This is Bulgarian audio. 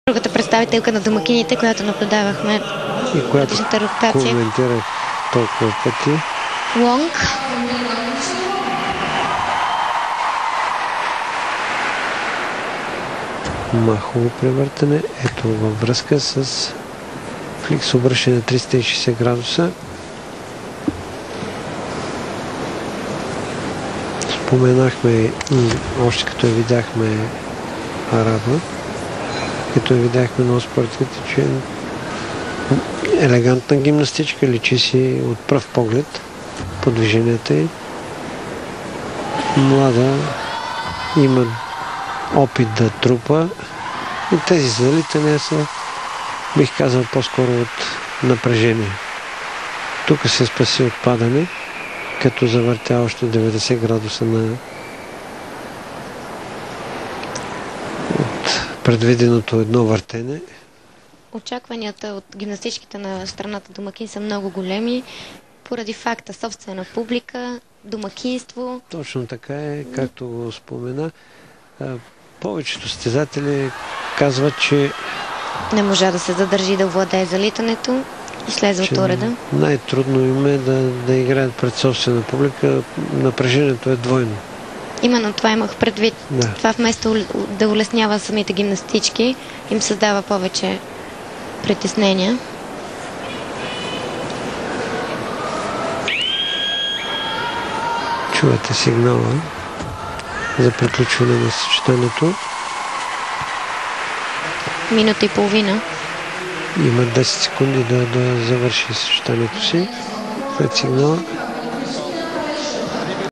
Другата представителка на домакините, която наблюдавахме и която предишната ротация. коментирах толкова пъти. Лонг. Махово превъртане. Ето във връзка с фликс обръщане на 360 градуса. Споменахме още като я видяхме Араба. Като я видяхме на спортите, че е елегантна гимнастичка, личи си от пръв поглед по движенията й. Млада, има опит да трупа и тези залитания са, бих казал, по-скоро от напрежение. Тук се спаси от падане, като завъртя още 90 градуса на предвиденото едно въртене. Очакванията от гимнастичките на страната домакин са много големи, поради факта собствена публика, домакинство. Точно така е, както го спомена. Повечето състезатели казват, че не можа да се задържи да владее залитането и слезе от уреда. Най-трудно им е да играят пред собствена публика. Напрежението е двойно. Именно това имах предвид. Да. Това вместо да улеснява самите гимнастички, им създава повече притеснения. Чувате сигнала за приключване на съчетанието. Минута и половина. Има 10 секунди да завърши съчетанието си след сигнала.